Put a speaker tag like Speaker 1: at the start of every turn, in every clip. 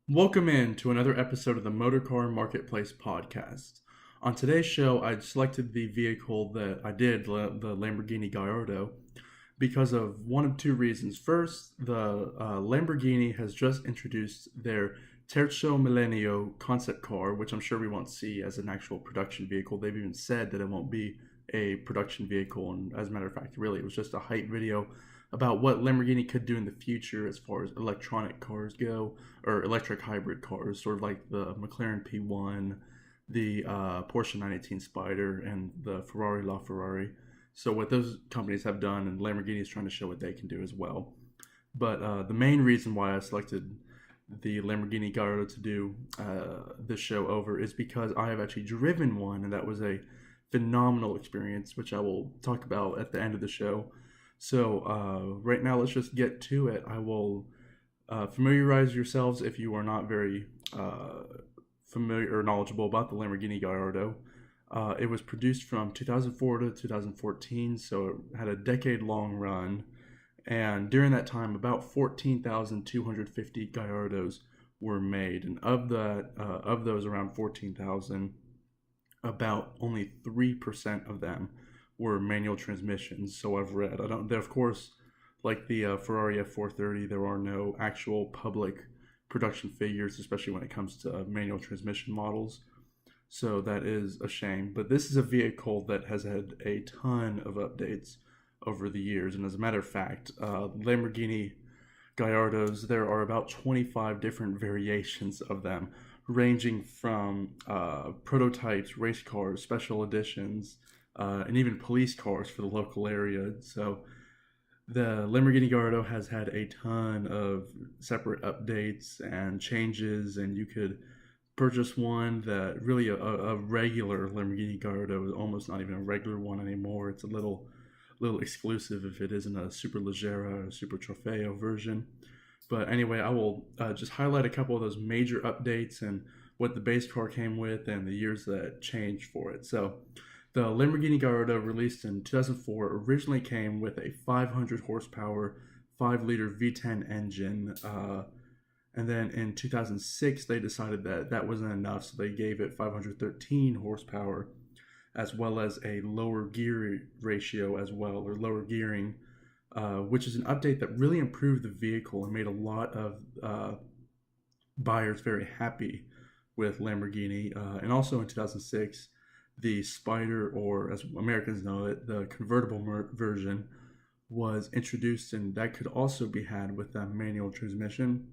Speaker 1: Welcome in to another episode of the Motorcar Marketplace podcast. On today's show, I selected the vehicle that I did, the Lamborghini Gallardo, because of one of two reasons. First, the Lamborghini has just introduced their Terzo Millennio concept car, which I'm sure we won't see as an actual production vehicle. They've even said that it won't be a production vehicle, and as a matter of fact, really, it was just a hype video about what Lamborghini could do in the future as far as electronic cars go, or electric hybrid cars, sort of like the McLaren P1, the Porsche 918 Spider, and the Ferrari LaFerrari. So what those companies have done, and Lamborghini is trying to show what they can do as well. But the main reason why I selected the Lamborghini Gallardo to do this show over is because I have actually driven one, and that was a phenomenal experience, which I will talk about at the end of the show. So right now, let's just get to it. I will familiarize yourselves if you are not very familiar or knowledgeable about the Lamborghini Gallardo. It was produced from 2004 to 2014, so it had a decade-long run. And during that time, about 14,250 Gallardos were made, and of those around 14,000, about only 3% of them were manual transmissions. So I've read. I don't. Of course, like the Ferrari F430, there are no actual public production figures, especially when it comes to manual transmission models. So that is a shame. But this is a vehicle that has had a ton of updates over the years. And as a matter of fact, Lamborghini Gallardos, there are about 25 different variations of them, ranging from prototypes, race cars, special editions, and even police cars for the local area. So the Lamborghini Gallardo has had a ton of separate updates and changes, and you could purchase one that really a regular Lamborghini Gallardo is almost not even a regular one anymore. It's a little exclusive if it isn't a Super Leggera or Super Trofeo version. But anyway, I will just highlight a couple of those major updates and what the base car came with and the years that changed for it. So the Lamborghini Gallardo, released in 2004, originally came with a 500 horsepower, 5-liter V10 engine. And then in 2006, they decided that that wasn't enough, so they gave it 513 horsepower, as well as a lower gear ratio as well, or lower gearing, which is an update that really improved the vehicle and made a lot of buyers very happy with Lamborghini. And also in 2006, the Spider, or as Americans know it, the convertible version, was introduced, and that could also be had with a manual transmission.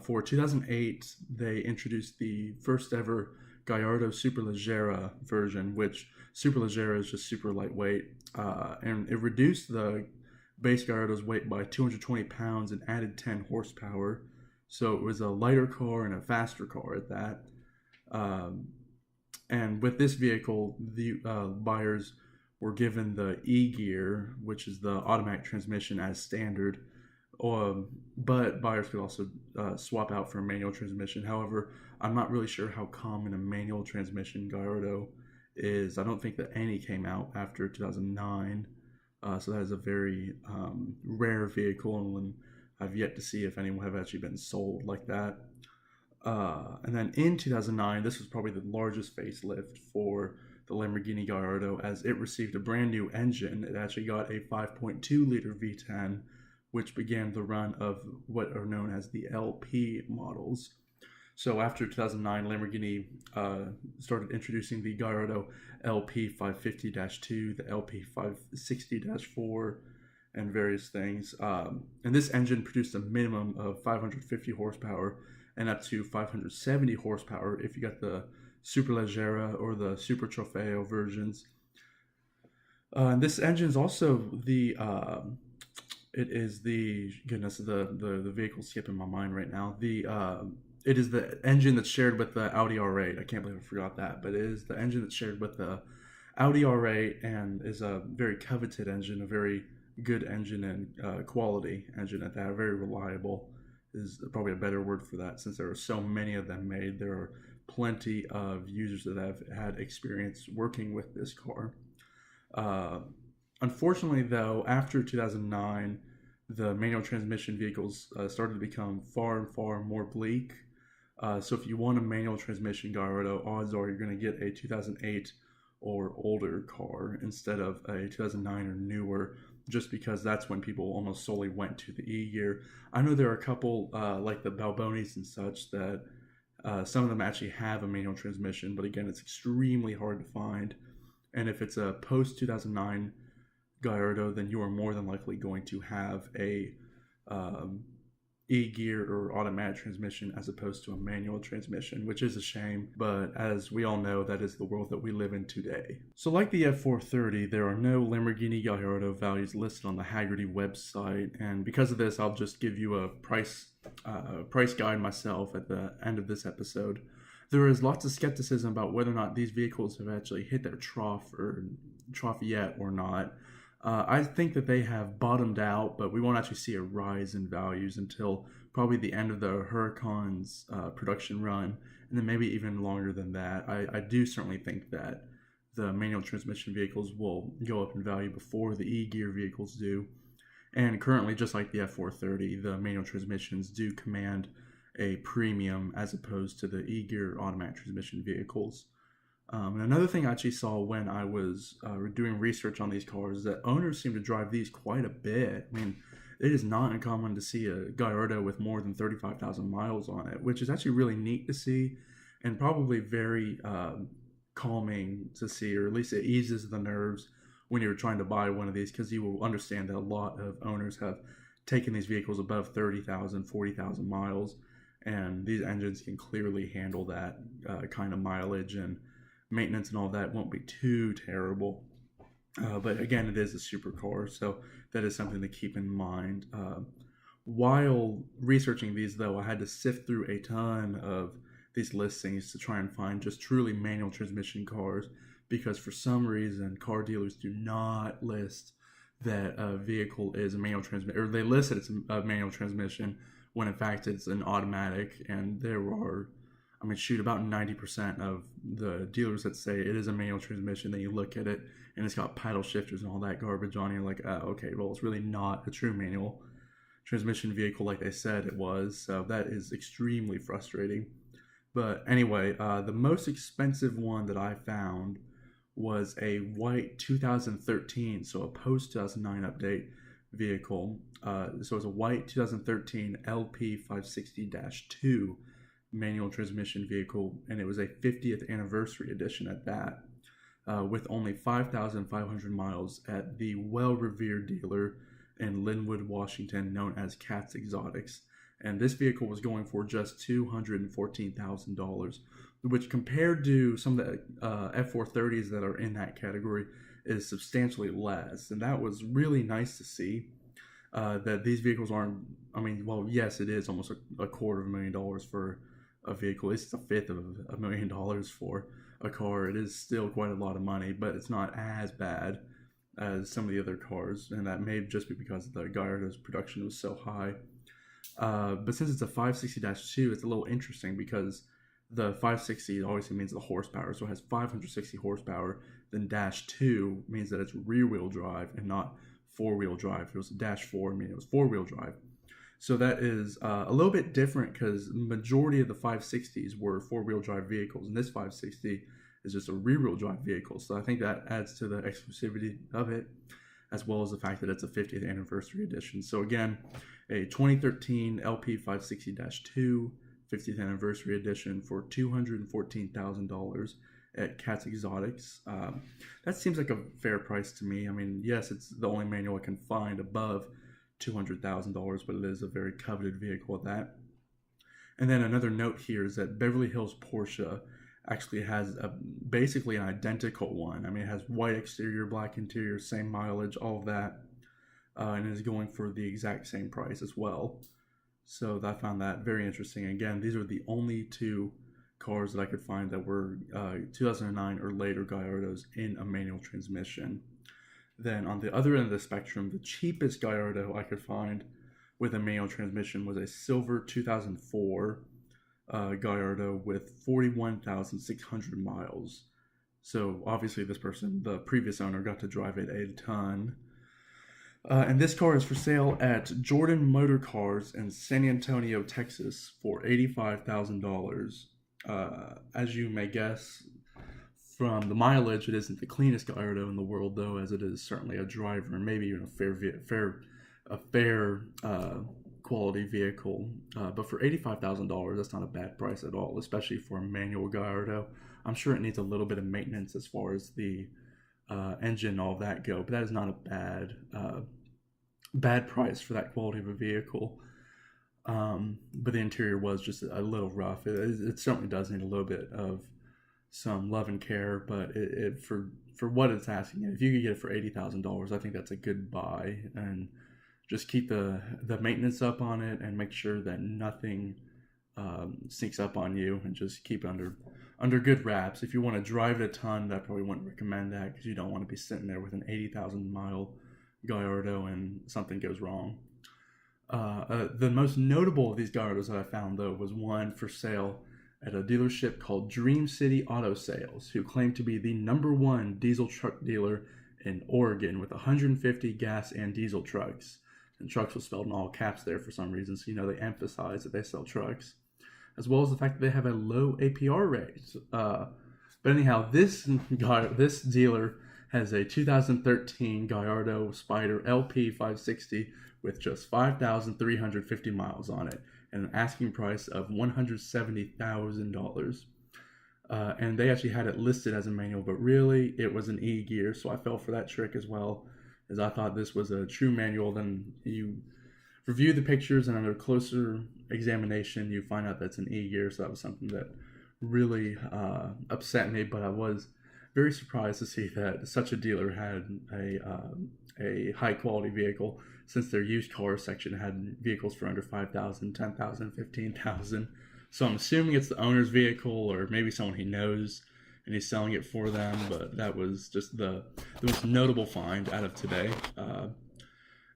Speaker 1: For 2008, they introduced the first ever Gallardo Super Leggera version, which Super Leggera is just super lightweight, and it reduced the base Gallardo's weight by 220 pounds and added 10 horsepower. So it was a lighter car and a faster car at that. And with this vehicle, the buyers were given the E-gear, which is the automatic transmission as standard. But buyers could also swap out for a manual transmission. However, I'm not really sure how common a manual transmission Gallardo is. I don't think that any came out after 2009. So that is a very rare vehicle, and I've yet to see if anyone have actually been sold like that. And then in 2009, this was probably the largest facelift for the Lamborghini Gallardo, as it received a brand new engine. It actually got a 5.2 liter V10, which began the run of what are known as the LP models. So after 2009, Lamborghini started introducing the Gallardo LP 550-2, the LP 560-4, and various things. And this engine produced a minimum of 550 horsepower and up to 570 horsepower if you got the Super Leggera or the Super Trofeo versions. And this engine is also the it is the goodness, the vehicle's skipping my mind right now. It is the engine that's shared with the Audi R8. I can't believe I forgot that, but it is the engine that's shared with the Audi R8 and is a very coveted engine, a very good engine and quality engine at that. Very reliable is probably a better word for that, since there are so many of them made. There are plenty of users that have had experience working with this car. Uh, Unfortunately, though, after 2009, the manual transmission vehicles started to become far and far more bleak. So if you want a manual transmission Gallardo, odds are you're going to get a 2008 or older car instead of a 2009 or newer, just because that's when people almost solely went to the E-Gear. I know there are a couple like the Balbonis and such that some of them actually have a manual transmission, but again, it's extremely hard to find. And if it's a post 2009 Gallardo, then you are more than likely going to have a um, e-gear or automatic transmission as opposed to a manual transmission, which is a shame, but as we all know, that is the world that we live in today. So like the F430, there are no Lamborghini Gallardo values listed on the Hagerty website, and because of this, I'll just give you a price guide myself at the end of this episode. There is lots of skepticism about whether or not these vehicles have actually hit their trough yet or not. I think that they have bottomed out, but we won't actually see a rise in values until probably the end of the Huracan's production run, and then maybe even longer than that. I do certainly think that the manual transmission vehicles will go up in value before the e-gear vehicles do. And currently, just like the F430, the manual transmissions do command a premium as opposed to the e-gear automatic transmission vehicles. And another thing I actually saw when I was doing research on these cars is that owners seem to drive these quite a bit. I mean, it is not uncommon to see a Gallardo with more than 35,000 miles on it, which is actually really neat to see and probably very calming to see, or at least it eases the nerves when you're trying to buy one of these, because you will understand that a lot of owners have taken these vehicles above 30,000, 40,000 miles, and these engines can clearly handle that kind of mileage, and maintenance and all that won't be too terrible. But again, it is a supercar, so that is something to keep in mind. While researching these, though, I had to sift through a ton of these listings to try and find just truly manual transmission cars, because for some reason, car dealers do not list that a vehicle is a manual transmission, or they list that it's a manual transmission when in fact it's an automatic. And there are, I mean, shoot, about 90% of the dealers that say it is a manual transmission, then you look at it and it's got paddle shifters and all that garbage on it, you're like, oh, okay, well, it's really not a true manual transmission vehicle like they said it was. So that is extremely frustrating. But anyway, the most expensive one that I found was a white 2013, so a post 2009 update vehicle. So it's a white 2013 LP 560-2 manual transmission vehicle, and it was a 50th anniversary edition at that, with only 5,500 miles at the well-revered dealer in Linwood, Washington, known as Katz Exotics. And this vehicle was going for just $214,000, which compared to some of the F430s that are in that category is substantially less. And that was really nice to see, that these vehicles aren't, I mean, well, yes, it is almost a $250,000 for a vehicle. It's a fifth of $1,000,000 for a car. It is still quite a lot of money, but it's not as bad as some of the other cars, and that may just be because the Gallardo's production was so high. But since it's a 560-2, it's a little interesting because the 560 obviously means the horsepower, so it has 560 horsepower. Then -2 means that it's rear-wheel drive and not four-wheel drive. If it was a -4, I mean it was four-wheel drive. So that is a little bit different because the majority of the 560s were four-wheel drive vehicles, and this 560 is just a rear-wheel drive vehicle. So I think that adds to the exclusivity of it, as well as the fact that it's a 50th anniversary edition. So again, a 2013 LP 560-2 50th anniversary edition for $214,000 at Katz Exotics. That seems like a fair price to me. I mean, yes, it's the only manual I can find above $200,000, but it is a very coveted vehicle at that. And then another note here is that Beverly Hills Porsche actually has basically an identical one. I mean, it has white exterior, black interior, same mileage, all of that, and is going for the exact same price as well. So I found that very interesting. Again, these are the only two cars that I could find that were 2009 or later Gallardos in a manual transmission. Then on the other end of the spectrum, the cheapest Gallardo I could find with a manual transmission was a silver 2004 Gallardo with 41,600 miles. So obviously this person, the previous owner, got to drive it a ton. And this car is for sale at Jordan Motorcars in San Antonio, Texas for $85,000. As you may guess from the mileage, it isn't the cleanest Gallardo in the world, though, as it is certainly a driver and maybe even a fair quality vehicle. But for $85,000, that's not a bad price at all, especially for a manual Gallardo. I'm sure it needs a little bit of maintenance as far as the engine and all that go, but that is not a bad price for that quality of a vehicle. But the interior was just a little rough. It certainly does need a little bit of some love and care, but for what it's asking, if you could get it for $80,000, I think that's a good buy. And just keep the maintenance up on it and make sure that nothing sneaks up on you, and just keep it under good wraps. If you want to drive it a ton, I probably wouldn't recommend that, because you don't want to be sitting there with an 80,000 mile Gallardo and something goes wrong. The most notable of these Gallardos that I found, though, was one for sale at a dealership called Dream City Auto Sales, who claimed to be the #1 diesel truck dealer in Oregon with 150 gas and diesel trucks. And trucks was spelled in all caps there for some reason, so they emphasize that they sell trucks, as well as the fact that they have a low APR rate. But anyhow, this dealer has a 2013 Gallardo Spider LP 560 with just 5,350 miles on it, and an asking price of $170,000. And they actually had it listed as a manual, but really it was an e-gear, so I fell for that trick as well, as I thought this was a true manual. Then you review the pictures, and under closer examination you find out that's an e-gear, so that was something that really upset me. But I was very surprised to see that such a dealer had a high quality vehicle, since their used car section had vehicles for under 5,000, 10,000, 15,000. So I'm assuming it's the owner's vehicle, or maybe someone he knows and he's selling it for them. But that was just the most notable find out of today. And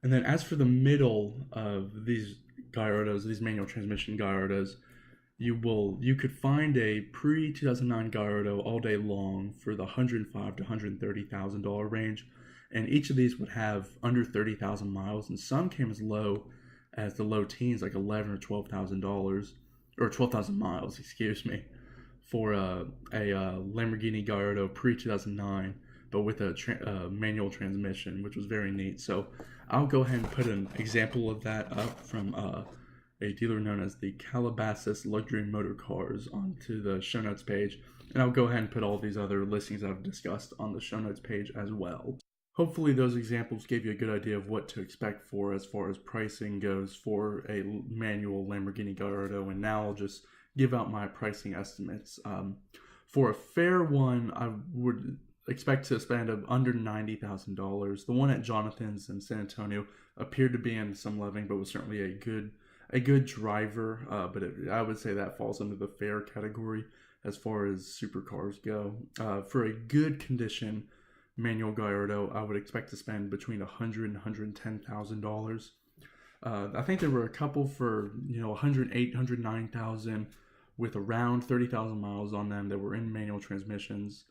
Speaker 1: then as for the middle of these Gallardos, these manual transmission Gallardos, you could find a pre-2009 Gallardo all day long for the $105,000 to $130,000 range, and each of these would have under 30,000 miles, and some came as low as the low teens, like $11,000 or $12,000, or 12,000 miles, excuse me, for a Lamborghini Gallardo pre-2009, but with a manual transmission, which was very neat. So I'll go ahead and put an example of that up from a dealer known as the Calabasas Luxury Motor Cars onto the show notes page. And I'll go ahead and put all these other listings I've discussed on the show notes page as well. Hopefully those examples gave you a good idea of what to expect for as far as pricing goes for a manual Lamborghini Gallardo. And now I'll just give out my pricing estimates. For a fair one, I would expect to spend under $90,000. The one at Jonathan's in San Antonio appeared to be in some loving, but was certainly a good driver. But I would say that falls under the fair category as far as supercars go. For a good condition manual Gallardo, I would expect to spend between $100,000 and $110,000. I think there were a couple for $108,000, $109,000 with around 30,000 miles on them that were in manual transmissions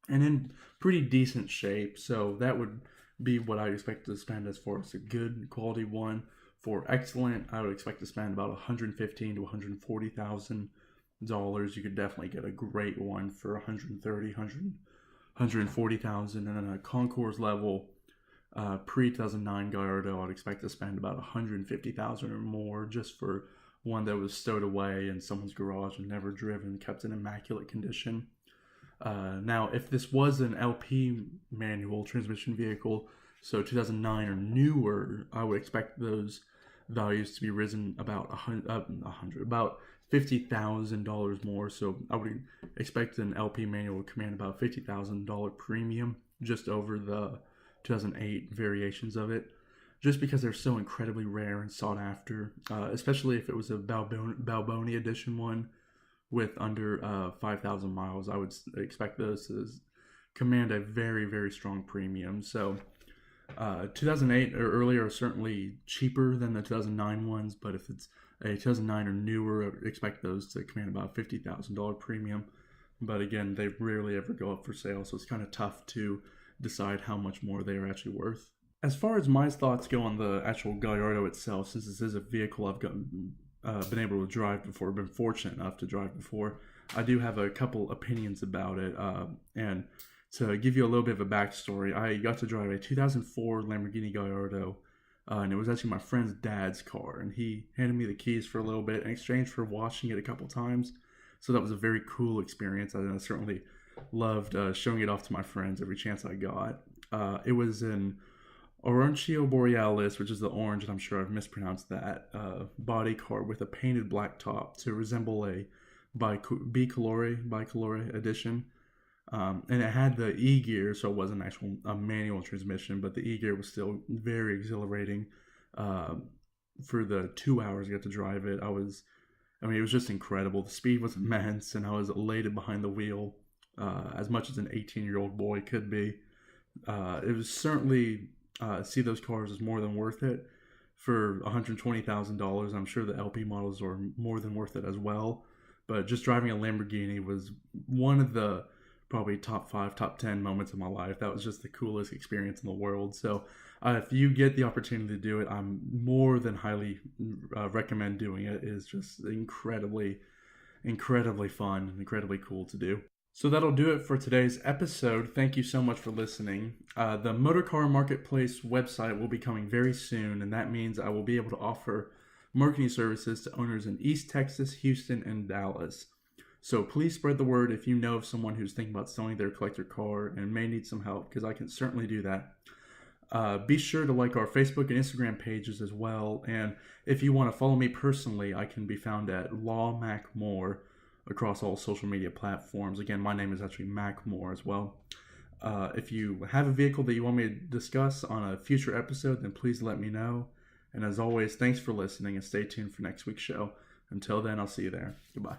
Speaker 1: and in pretty decent shape. So that would be what I expect to spend as far as a good quality one. For excellent, I would expect to spend about $115,000 to $140,000. You could definitely get a great one for $130,000, $140,000, and then a concours level pre-2009 Gallardo, I'd expect to spend about $150,000 or more just for one that was stowed away in someone's garage and never driven, kept in immaculate condition. Now, if this was an LP manual transmission vehicle, so 2009 or newer, I would expect those values to be risen about about $50,000 more. So I would expect an LP manual to command about $50,000 premium just over the 2008 variations of it, just because they're so incredibly rare and sought after, especially if it was a Balboni edition one with under 5,000 miles. I would expect those to command a very, very strong premium. So 2008 or earlier are certainly cheaper than the 2009 ones, but if it's a 2009 or newer, I would expect those to command about $50,000 premium. But again, they rarely ever go up for sale, so it's kind of tough to decide how much more they are actually worth. As far as my thoughts go on the actual Gallardo itself, since this is a vehicle been able to drive before, been fortunate enough to drive before, I do have a couple opinions about it. And to give you a little bit of a backstory, I got to drive a 2004 Lamborghini Gallardo, and it was actually my friend's dad's car, and he handed me the keys for a little bit in exchange for washing it a couple times. So that was a very cool experience. I certainly loved showing it off to my friends every chance I got. It was an Orancio Borealis, which is the orange, and I'm sure I've mispronounced that, body car with a painted black top to resemble a bicolore edition. And it had the E gear, so it wasn't actual a manual transmission, but the E gear was still very exhilarating. Uh, for the 2 hours I got to drive it, it was just incredible. The speed was immense, and I was elated behind the wheel, as much as an 18-year-old boy could be. It was certainly see those cars as more than worth it for $120,000. I'm sure the LP models are more than worth it as well. But just driving a Lamborghini was one of the probably top 5, top 10 moments of my life. That was just the coolest experience in the world. So if you get the opportunity to do it, I'm more than highly recommend doing it. It's just incredibly, incredibly fun and incredibly cool to do. So that'll do it for today's episode. Thank you so much for listening. The Motorcar Marketplace website will be coming very soon, and that means I will be able to offer marketing services to owners in East Texas, Houston, and Dallas. So please spread the word if you know of someone who's thinking about selling their collector car and may need some help, because I can certainly do that. Be sure to like our Facebook and Instagram pages as well. And if you want to follow me personally, I can be found at LawMacMoore across all social media platforms. Again, my name is actually Mac Moore as well. If you have a vehicle that you want me to discuss on a future episode, then please let me know. And as always, thanks for listening, and stay tuned for next week's show. Until then, I'll see you there. Goodbye.